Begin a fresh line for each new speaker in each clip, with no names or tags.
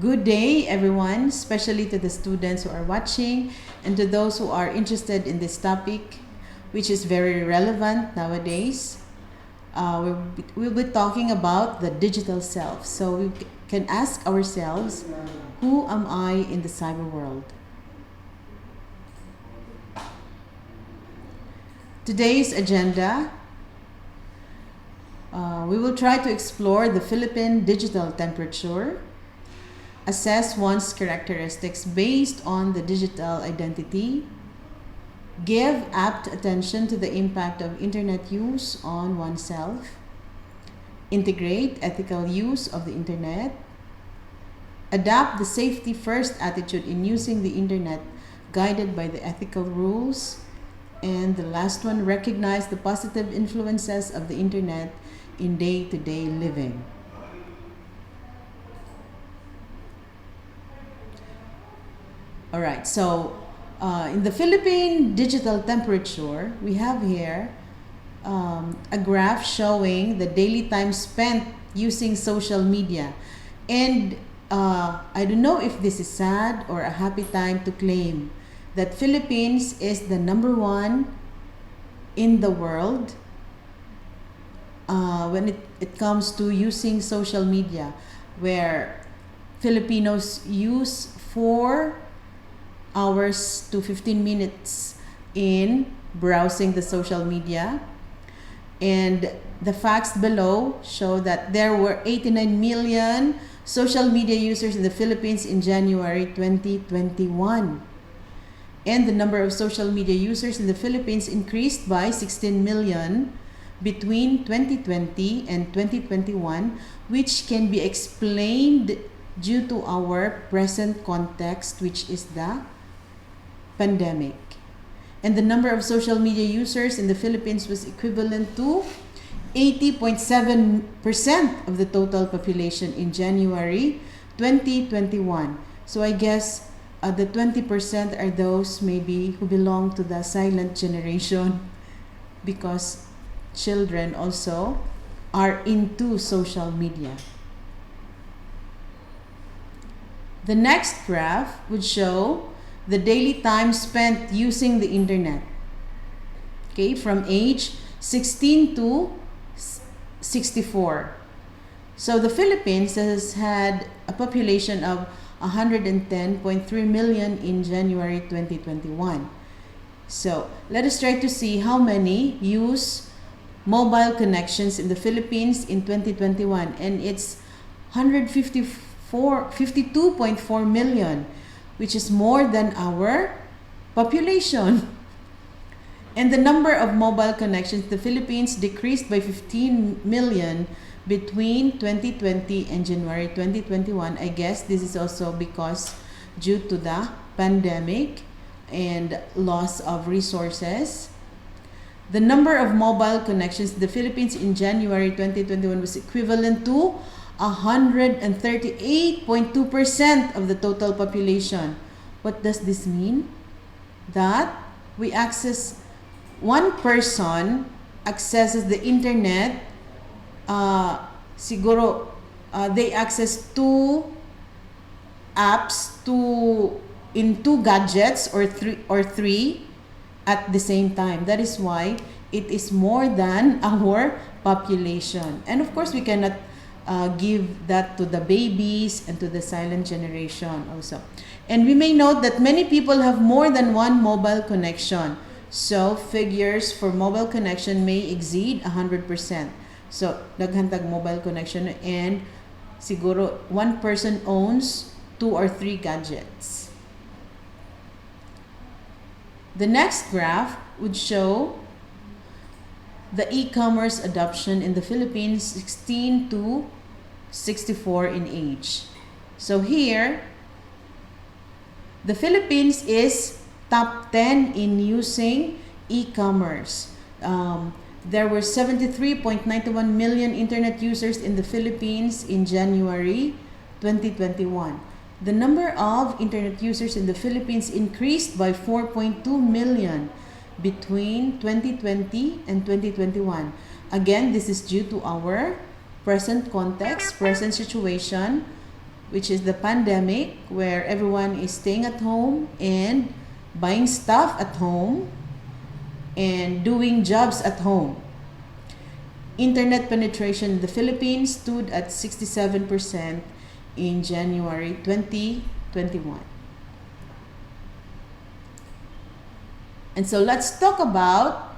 Good day, everyone, especially to the students who are watching and to those who are interested in this topic, which is very relevant nowadays. We'll be talking about the digital self. So we can ask ourselves, who am I in the cyber world? Today's agenda, we will try to explore the Philippine digital temperature, assess one's characteristics based on the digital identity, give apt attention to the impact of internet use on oneself, integrate ethical use of the internet, adapt the safety-first attitude in using the internet guided by the ethical rules, and the last one, recognize the positive influences of the internet in day-to-day living. All right, so in the Philippine digital temperature, we have here a graph showing the daily time spent using social media. And I don't know if this is sad or a happy time to claim that Philippines is the #1 in the world when it comes to using social media, where Filipinos use 4 hours to 15 minutes in browsing the social media. And the facts below show that there were 89 million social media users in the Philippines in January 2021. And the number of social media users in the Philippines increased by 16 million between 2020 and 2021, which can be explained due to our present context, which is the pandemic. And the number of social media users in the Philippines was equivalent to 80.7% of the total population in January 2021. So I guess the 20% are those maybe who belong to the silent generation, because children also are into social media. The next graph would show the daily time spent using the internet, okay, from age 16 to 64. So the Philippines has had a population of 110.3 million in January 2021. So let us try to see how many use mobile connections in the Philippines in 2021, and it's 52.4 million, which is more than our population. And the number of mobile connections in the Philippines decreased by 15 million between 2020 and January 2021. I guess this is also because due to the pandemic and loss of resources. The number of mobile connections in the Philippines in January 2021 was equivalent to 138.2% of the total population. What does this mean? That one person accesses the internet, they access 2 apps in 2 gadgets or three at the same time. That is why it is more than our population. And of course, we cannot give that to the babies and to the silent generation also. And we may note that many people have more than one mobile connection. So figures for mobile connection may exceed 100%. So naghantag mobile connection, and siguro one person owns 2 or 3 gadgets. The next graph would show the e-commerce adoption in the Philippines 16 to 64 in age. So here, the Philippines is top 10 in using e-commerce. There were 73.91 million internet users in the Philippines in January 2021. The number of internet users in the Philippines increased by 4.2 million between 2020 and 2021. Again, this is due to our present context, present situation, which is the pandemic, where everyone is staying at home and buying stuff at home and doing jobs at home. Internet penetration in the Philippines stood at 67% in January 2021. And so let's talk about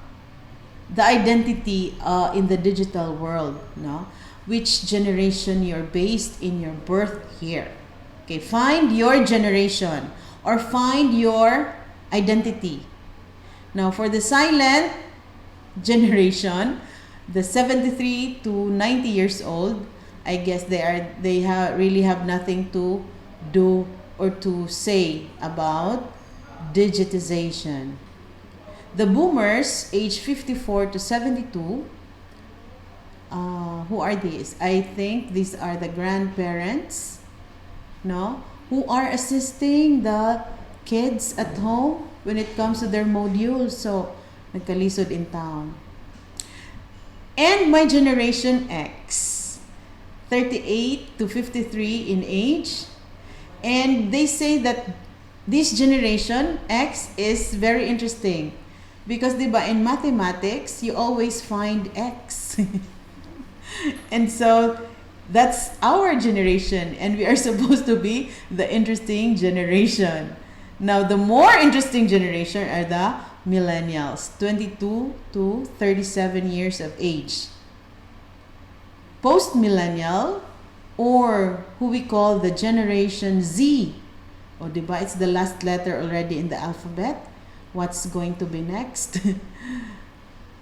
the identity in the digital world, no? Which generation you're based in your birth year. Okay, find your generation or find your identity. Now, for the silent generation, the 73 to 90 years old, I guess really have nothing to do or to say about digitization. The boomers, age 54 to 72, who are these? I think these are the grandparents, no, who are assisting the kids at home when it comes to their modules. So, nagkalisod in town. And my generation X, 38 to 53 in age. And they say that this generation X is very interesting because diba, in mathematics, you always find X. And so that's our generation, and we are supposed to be the interesting generation. Now, the more interesting generation are the millennials, 22 to 37 years of age. Post-millennial, or who we call the Generation Z. O, diba? It's the last letter already in the alphabet. What's going to be next?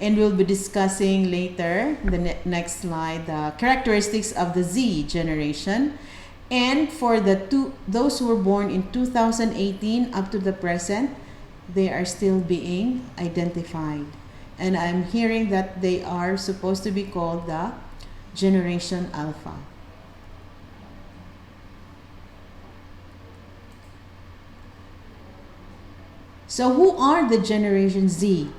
And we'll be discussing later, the next slide, the characteristics of the Z generation. And for those who were born in 2018 up to the present, they are still being identified. And I'm hearing that they are supposed to be called the Generation Alpha. So who are the Generation Z?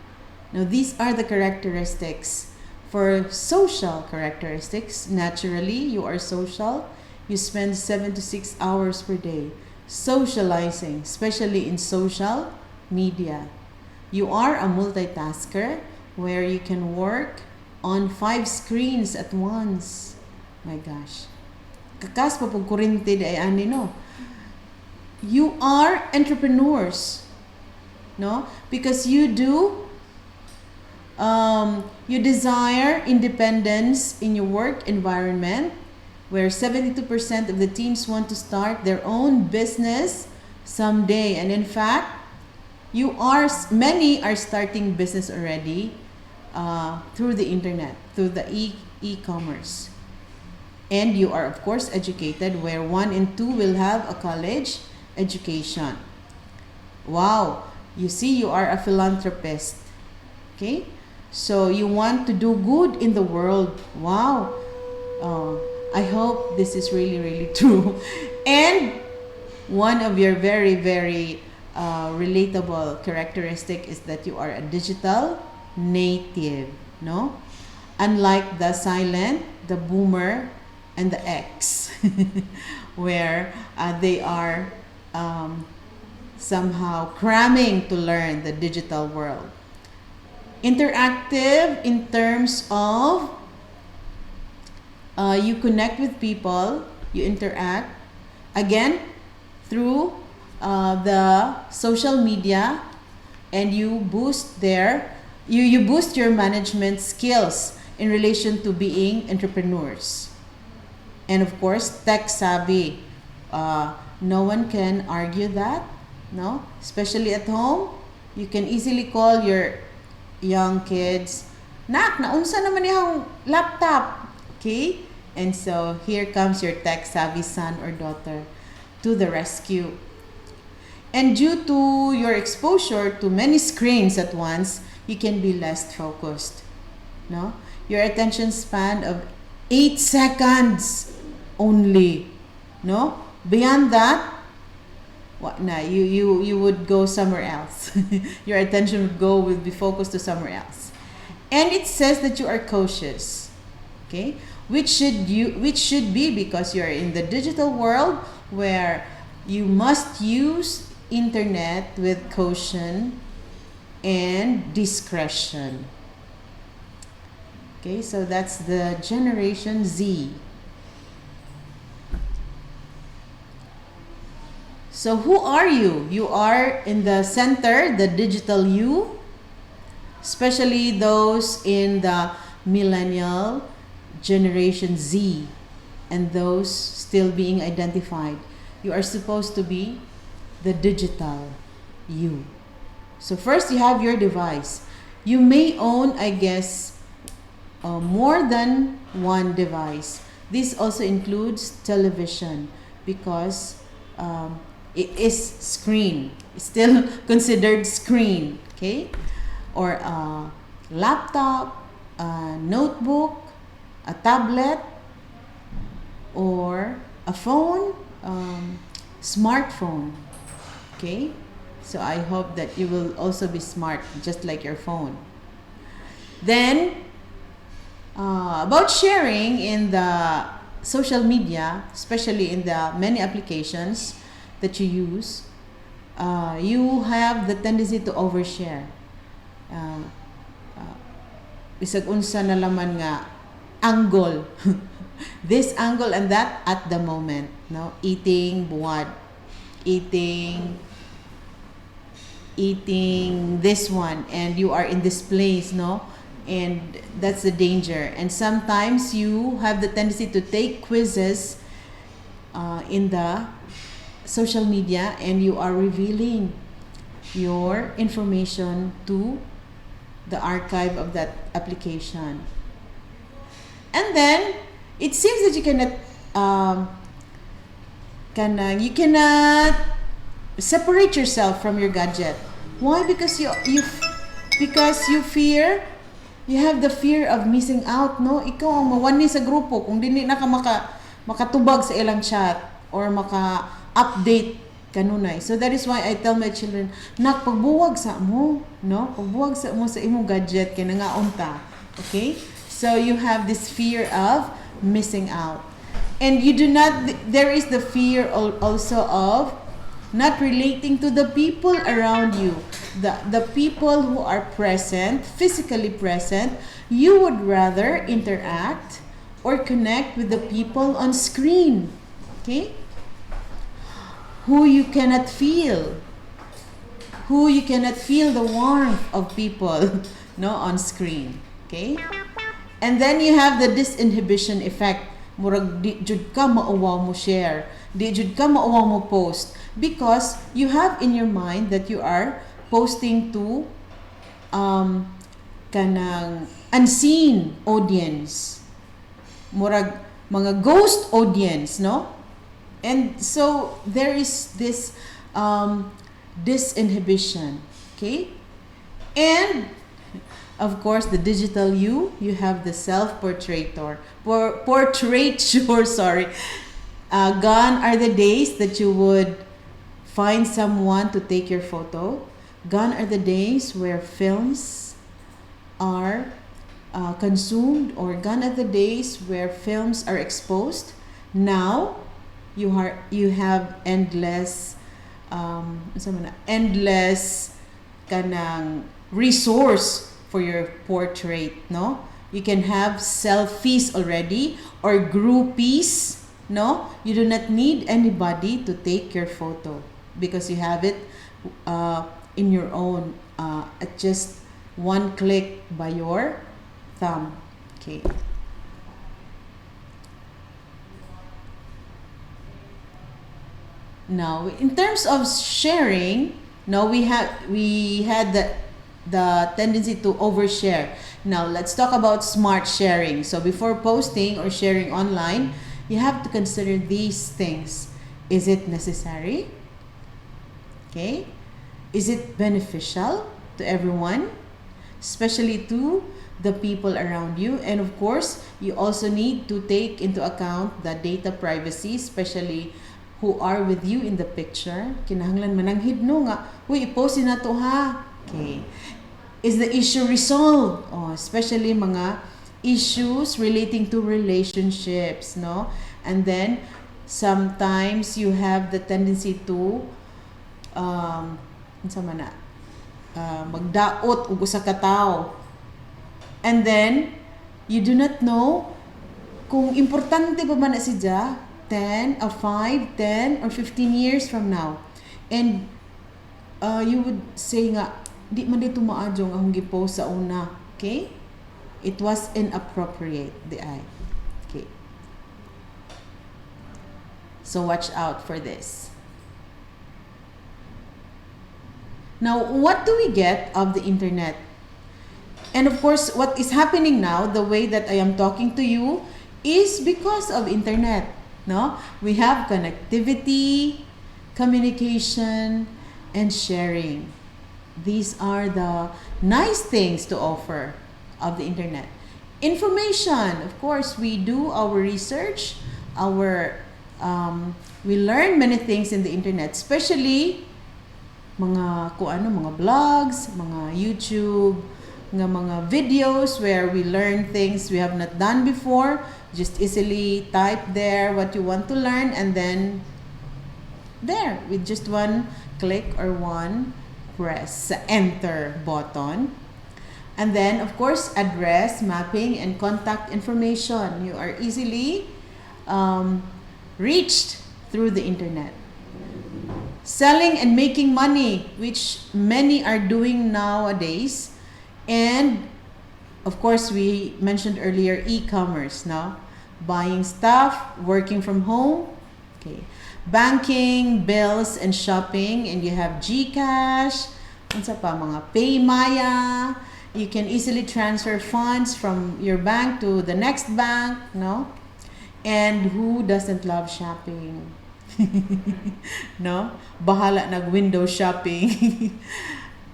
Now, these are the characteristics. For social characteristics, naturally, you are social. You spend 7 to 6 hours per day socializing, especially in social media. You are a multitasker where you can work on 5 screens at once. My gosh. Kakas pa pag kurente ay ani no. You are entrepreneurs. No? Because you desire independence in your work environment, where 72% of the teens want to start their own business someday. And in fact, many are starting business already through the internet, through the e-commerce. And you are, of course, educated, where 1 in 2 will have a college education. Wow! You see, you are a philanthropist. Okay? So you want to do good in the world. Wow! I hope this is really, really true. And one of your very, very relatable characteristic is that you are a digital native, no? Unlike the silent, the boomer, and the X, where they are somehow cramming to learn the digital world. Interactive in terms of you connect with people, you interact, again, through the social media, and you boost you boost your management skills in relation to being entrepreneurs. And of course, tech savvy. No one can argue that, no? Especially at home, you can easily call your young kids, "Nak, naunsa naman yung laptop?" Okay? And so here comes your tech savvy son or daughter to the rescue. And due to your exposure to many screens at once, you can be less focused. No? Your attention span of 8 seconds only. No? Beyond that, you would go somewhere else. Your attention would be focused to somewhere else. And it says that you are cautious. Okay? which should be, because you're in the digital world where you must use internet with caution and discretion. Okay, so that's the Generation Z. So who are you? You are in the center, the digital you, especially those in the millennial Generation Z and those still being identified. You are supposed to be the digital you. So first you have your device. You may own, I guess, more than one device. This also includes television because it is screen. It's still considered screen, okay? Or a laptop, a notebook, a tablet, or a phone, smartphone, okay? So I hope that you will also be smart, just like your phone. Then, about sharing in the social media, especially in the many applications that you use, you have the tendency to overshare. Bisag unsa na laman nga angle, this angle and that at the moment, no? Eating buwad, eating this one, and you are in this place, no? And that's the danger. And sometimes you have the tendency to take quizzes in the social media, and you are revealing your information to the archive of that application. And then it seems that you cannot separate yourself from your gadget. Why? Because you fear, you have the fear of missing out, no? Ikaw ang mawani sa grupo kung dili na ka makatubag sa ilang chat or maka-update kanunay. So that is why I tell my children, nak, pagbuwag sa mo, no? Pagbuwag sa mo sa imong gadget kay nangaunta. Okay? So you have this fear of missing out. And there is the fear also of not relating to the people around you. The people who are present, physically present, you would rather interact or connect with the people on screen. Okay? Who you cannot feel the warmth of people, no, on screen. Okay? And then you have the disinhibition effect. Murag di jud ka mauwaw mo share, di jud ka mauwaw mo post, because you have in your mind that you are posting to kanang unseen audience, murag mga ghost audience, no? And so there is this disinhibition, okay? And of course, the digital you have the self-portraiture. Sorry. Gone are the days that you would find someone to take your photo. Gone are the days where films are consumed, or gone are the days where films are exposed. Now, you have endless kanang resource for your portrait, no? You can have selfies already or groupies, no? You do not need anybody to take your photo because you have it in your own at just one click by your thumb. Okay. Now, in terms of sharing, no, we had the tendency to overshare. Now, let's talk about smart sharing. So before posting or sharing online, you have to consider these things. Is it necessary? Okay. Is it beneficial to everyone, especially to the people around you? And of course, you also need to take into account the data privacy, especially who are with you in the picture. Kinahanglan mananghid no nga, huy, i-post na to ha. Okay. Is the issue resolved? Oh, especially mga issues relating to relationships, no? And then sometimes you have the tendency to unsa man na, magdaot ug usa ka tawo. And then you do not know kung importante pa man na siya 10 or 5, 10 or 15 years from now. And you would say nga, di man dito maadyo nga akong gipost sa una. Okay? It was inappropriate, di ay. Okay. So watch out for this. Now, what do we get of the internet? And of course, what is happening now, the way that I am talking to you, is because of internet. No? We have connectivity, communication, and sharing. These are the nice things to offer of the internet. Information, of course, we do our research, we learn many things in the internet, especially mga mga blogs, mga YouTube, mga videos where we learn things we have not done before. Just easily type there what you want to learn, and then there, with just one click or one press enter button. And then, of course, address, mapping, and contact information. You are easily reached through the internet. Selling and making money, which many are doing nowadays. And, of course, we mentioned earlier, e-commerce, no? Buying stuff, working from home. Okay. Banking, bills, and shopping. And you have GCash, unsa pa, mga Paymaya. You can easily transfer funds from your bank to the next bank, no? And who doesn't love shopping? No? Bahala nag-window shopping.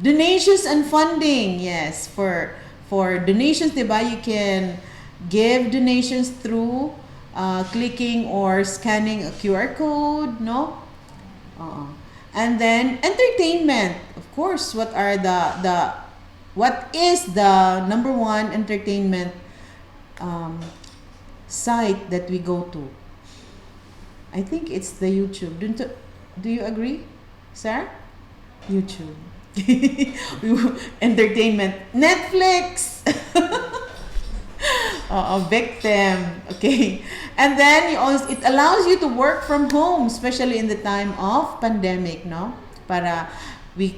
Donations and funding. Yes, for donations, diba, you can give donations through clicking or scanning a QR code, no? And then entertainment. Of course, what is the number one entertainment site that we go to? I think it's the YouTube. Do you agree, Sarah? YouTube. Entertainment. Netflix. Victim. Okay. And then it allows you to work from home, especially in the time of pandemic, no? Para we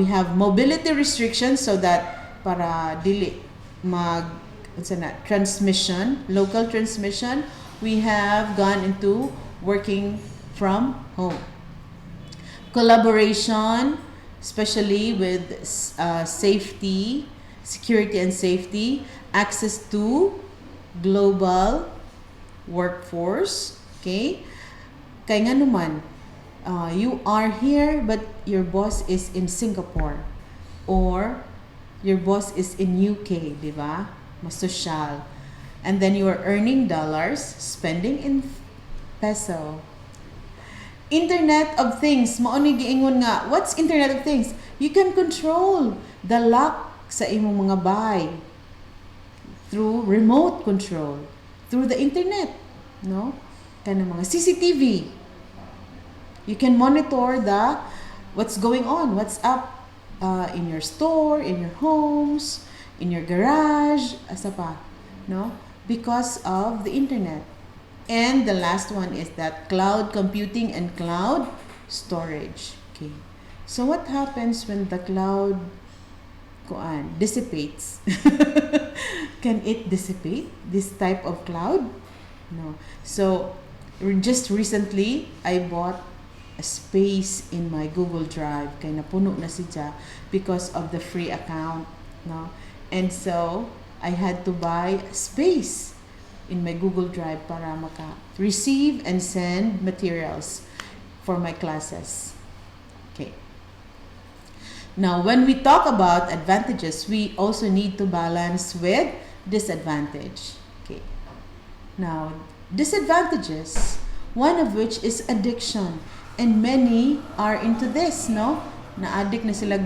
have mobility restrictions, so that para dili transmission, local transmission, we have gone into working from home. Collaboration, especially with safety, security and safety, access to global workforce, okay? Kaya nga naman, you are here but your boss is in Singapore, or your boss is in UK, di ba? Mas social. And then you are earning dollars, spending in peso. Internet of Things, mao ni giingon nga, what's Internet of Things? You can control the lock sa imong mga bahay through remote control, through the internet, no? Kana mga CCTV. You can monitor what's going on, what's up in your store, in your homes, in your garage, asa pa, no? Because of the internet. And the last one is that cloud computing and cloud storage. Okay. So what happens when the cloud dissipates? Can it dissipate, this type of cloud? No. So just recently, I bought a space in my Google Drive. Kaya napuno na siya because of the free account. No. And so I had to buy space in my Google Drive para receive and send materials for my classes. Okay. Now, when we talk about advantages, we also need to balance with disadvantage. Okay. Now, disadvantages, one of which is addiction. And many are into this, no? Na-addict na sila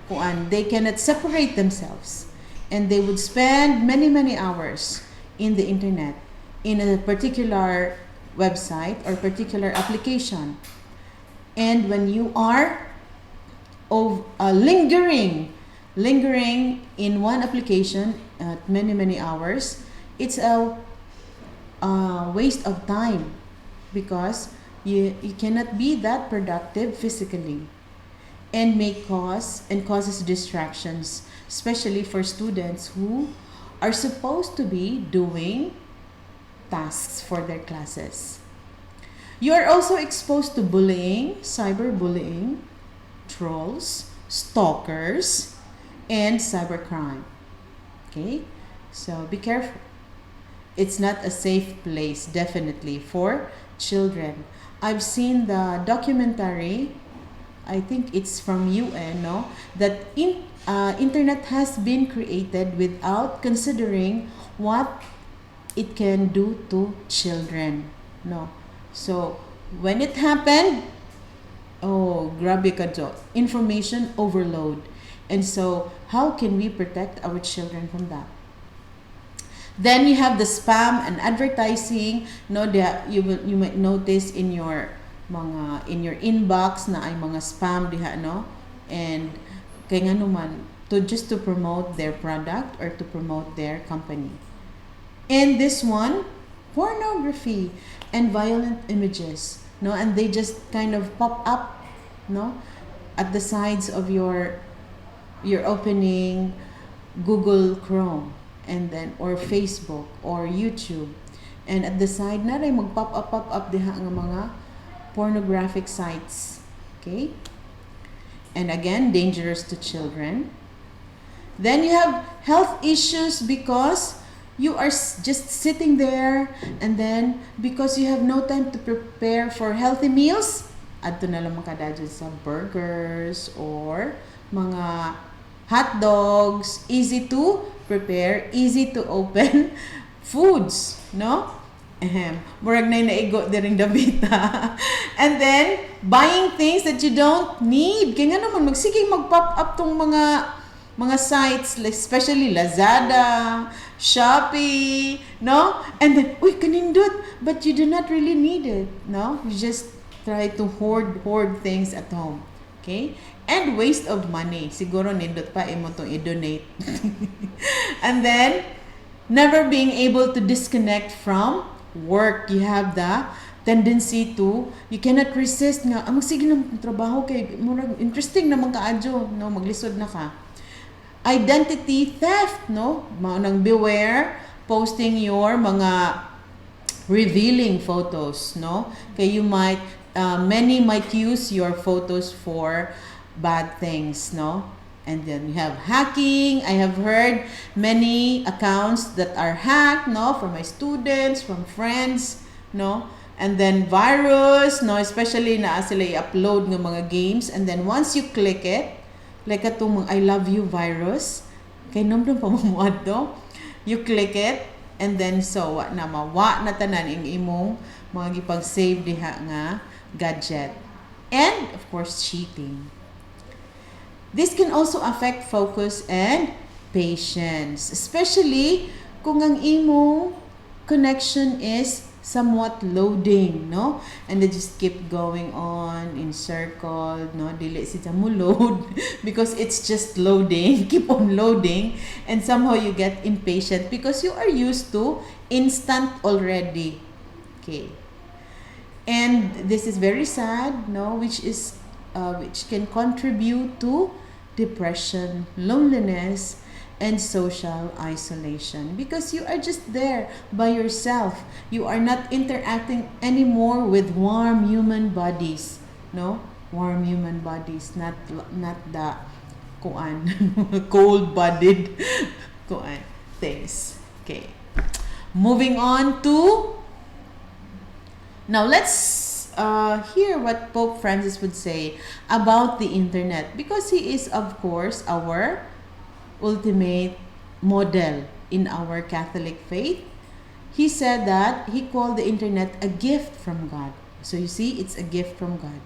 kuan. They cannot separate themselves. and they would spend many, many hours in the internet in a particular website or particular application. And when you are lingering in one application at many, many hours, it's a waste of time because you cannot be that productive physically, and causes distractions, especially for students who are supposed to be doing tasks for their classes. You are also exposed to bullying, cyberbullying, trolls, stalkers, and cybercrime. Okay? So be careful. It's not a safe place, definitely, for children. I've seen the documentary, I think it's from UN, no? That internet has been created without considering what it can do to children. No. So, when it happened, oh, grabe ka jo. Information overload. And so, how can we protect our children from that? Then you have the spam and advertising. No, you might notice in your inbox na ay mga spam diha, no? And kay nga naman to promote their product or to promote their company. And this one, pornography and violent images, no? And they just kind of pop up, no? At the sides of your opening Google Chrome, and then or Facebook or YouTube, and at the side na rin pop up diha nga mga pornographic sites. Okay? And again, dangerous to children. Then you have health issues because you are just sitting there, and then because you have no time to prepare for healthy meals, adto na lang makadadyo sa burgers or mga hot dogs, easy to prepare, easy to open foods, no? Murag na naigo diring dabita. And then buying things that you don't need. Kaya nga naman magsiging mag-pop up tong mga sites, like especially Lazada, Shopee, no? And then, uy, kanindot, but you do not really need it, no? You just try to hoard things at home. Okay? And waste of money. Siguro nindot pa imo tong i-donate. And then, never being able to disconnect from work. You have the tendency to, you cannot resist nga, magsige na trabaho kay, murag interesting naman kaadyo, no? Maglisod na ka. Identity theft, no? Maunang beware, posting your mga revealing photos, no? Kay many might use your photos for bad things, no? And then you have hacking. I have heard many accounts that are hacked, no? From my students, from friends, no? And then virus, no? Especially na sila i-upload ng mga games, and then once you click it, like atong mga I love you virus, kay nomdom pa mamuad do, you click it, and then so mawa na tanan ing imong mga gipag-save diha nga gadget. And of course, cheating. This can also affect focus and patience, especially kung ang imong connection is somewhat loading, no? And they just keep going on in circle, no? Dili siya mo load because it's just loading, keep on loading, and somehow you get impatient because you are used to instant already. Okay. And this is very sad, no? Which can contribute to depression, loneliness, and social isolation because you are just there by yourself. You are not interacting anymore with warm human bodies, no? Warm human bodies, not the cold-blooded things. Okay. Moving on to, now let's hear what Pope Francis would say about the internet, because he is, of course, our ultimate model in our Catholic faith. He said that he called the internet a gift from God. So you see, it's a gift from God.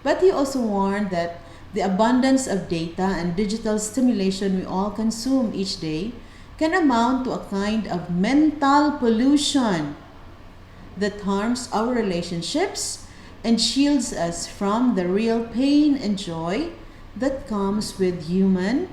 But he also warned that The abundance of data and digital stimulation we all consume each day can amount to a kind of mental pollution that harms our relationships and shields us from the real pain and joy that comes with human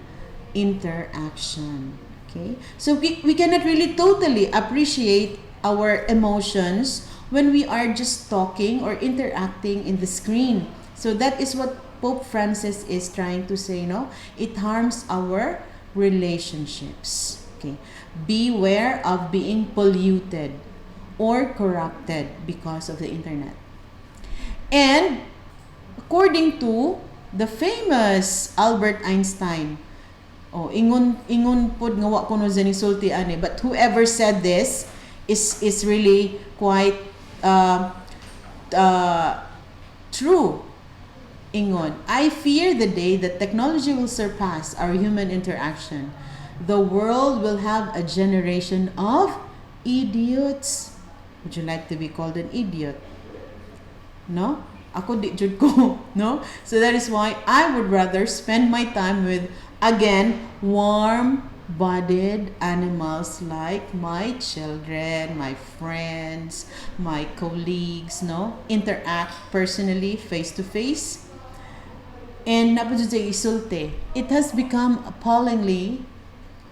interaction. Okay? So we cannot really totally appreciate our emotions when we are just talking or interacting in the screen. So that is what Pope Francis is trying to say, no? It harms our relationships. Okay? Beware of being polluted or corrupted because of the internet. And according to the famous Albert Einstein, ingon pod nga wa kuno sa nisulti ani, but whoever said this is really quite true. Ingon, I fear the day that technology will surpass our human interaction. The world will have a generation of idiots. Would you like to be called an idiot? No? Ako di jud ko, no? So that is why I would rather spend my time with, again, warm-bodied animals like my children, my friends, my colleagues, no? Interact personally, face-to-face. And napajud sa isulti, it has become appallingly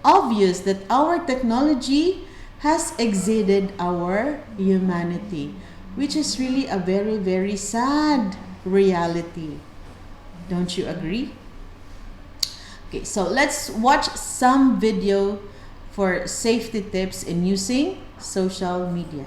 obvious that our technology has exceeded our humanity, which is really a very, very sad reality. Don't you agree? Okay, so let's watch some video for safety tips in using social media.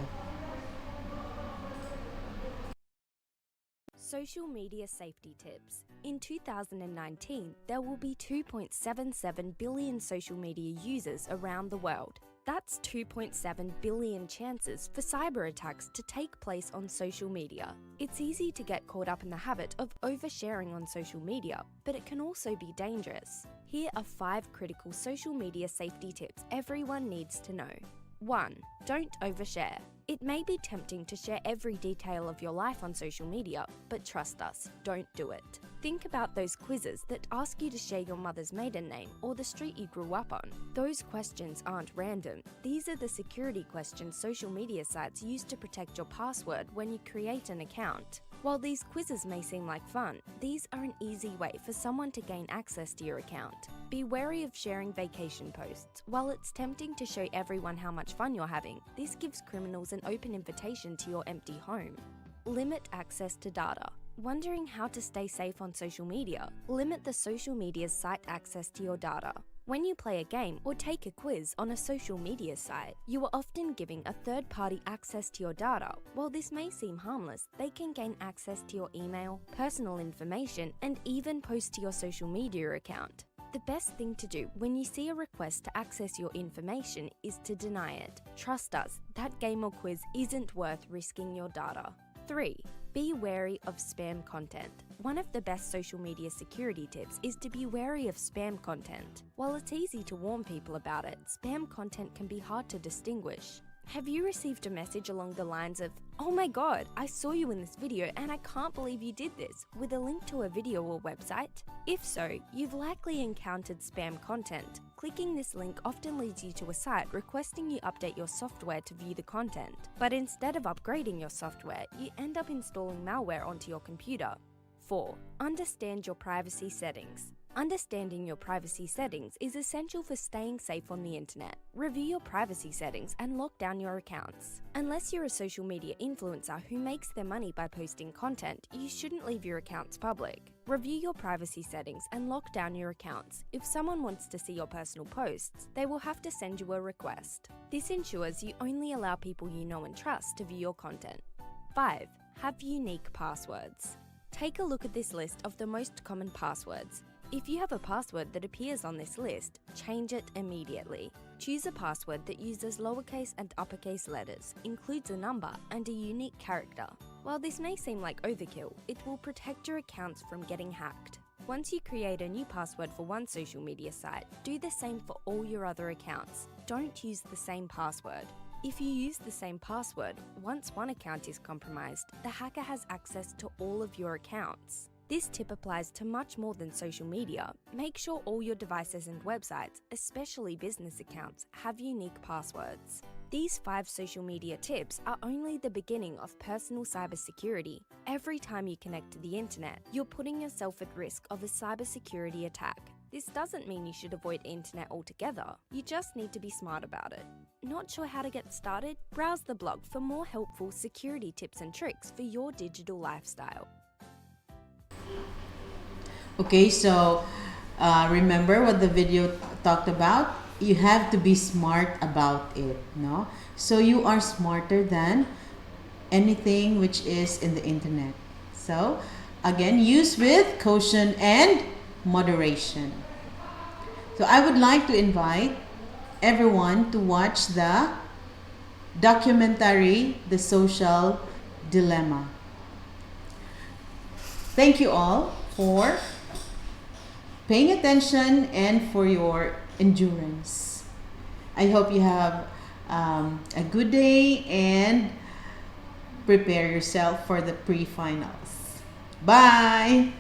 Social media safety tips. In 2019, there will be 2.77 billion social media users around the world. That's 2.7 billion chances for cyber attacks to take place on social media. It's easy to get caught up in the habit of oversharing on social media, but it can also be dangerous. Here are 5 critical social media safety tips everyone needs to know. 1. Don't overshare. It may be tempting to share every detail of your life on social media, but trust us, don't do it. Think about those quizzes that ask you to share your mother's maiden name or the street you grew up on. Those questions aren't random. These are the security questions social media sites use to protect your password when you create an account. While these quizzes may seem like fun, these are an easy way for someone to gain access to your account. Be wary of sharing vacation posts. While it's tempting to show everyone how much fun you're having, this gives criminals an open invitation to your empty home. Limit access to data. Wondering how to stay safe on social media? Limit the social media's site access to your data. When you play a game or take a quiz on a social media site, you are often giving a third party access to your data. While this may seem harmless, they can gain access to your email, personal information, and even post to your social media account. The best thing to do when you see a request to access your information is to deny it. Trust us, that game or quiz isn't worth risking your data. 3. Be wary of spam content. One of the best social media security tips is to be wary of spam content. While it's easy to warn people about it, spam content can be hard to distinguish. Have you received a message along the lines of, "Oh my god, I saw you in this video and I can't believe you did this," with a link to a video or website? If so, you've likely encountered spam content. Clicking this link often leads you to a site requesting you update your software to view the content. But instead of upgrading your software, you end up installing malware onto your computer. 4. Understand your privacy settings. Understanding your privacy settings is essential for staying safe on the internet. Review your privacy settings and lock down your accounts. Unless you're a social media influencer who makes their money by posting content, you shouldn't leave your accounts public. Review your privacy settings and lock down your accounts. If someone wants to see your personal posts, they will have to send you a request. This ensures you only allow people you know and trust to view your content. 5. Have unique passwords. Take a look at this list of the most common passwords. If you have a password that appears on this list, change it immediately. Choose a password that uses lowercase and uppercase letters, includes a number, and a unique character. While this may seem like overkill, it will protect your accounts from getting hacked. Once you create a new password for one social media site, do the same for all your other accounts. Don't use the same password. If you use the same password, once one account is compromised, the hacker has access to all of your accounts. This tip applies to much more than social media. Make sure all your devices and websites, especially business accounts, have unique passwords. These 5 social media tips are only the beginning of personal cybersecurity. Every time you connect to the internet, you're putting yourself at risk of a cybersecurity attack. This doesn't mean you should avoid internet altogether. You just need to be smart about it. Not sure how to get started? Browse the blog for more helpful security tips and tricks for your digital lifestyle.
Okay, so remember what the video talked about? You have to be smart about it, no? So you are smarter than anything which is in the internet. So again, use with caution and moderation. So I would like to invite everyone to watch the documentary, The Social Dilemma. Thank you all for paying attention and for your endurance. I hope you have a good day and prepare yourself for the pre-finals. Bye!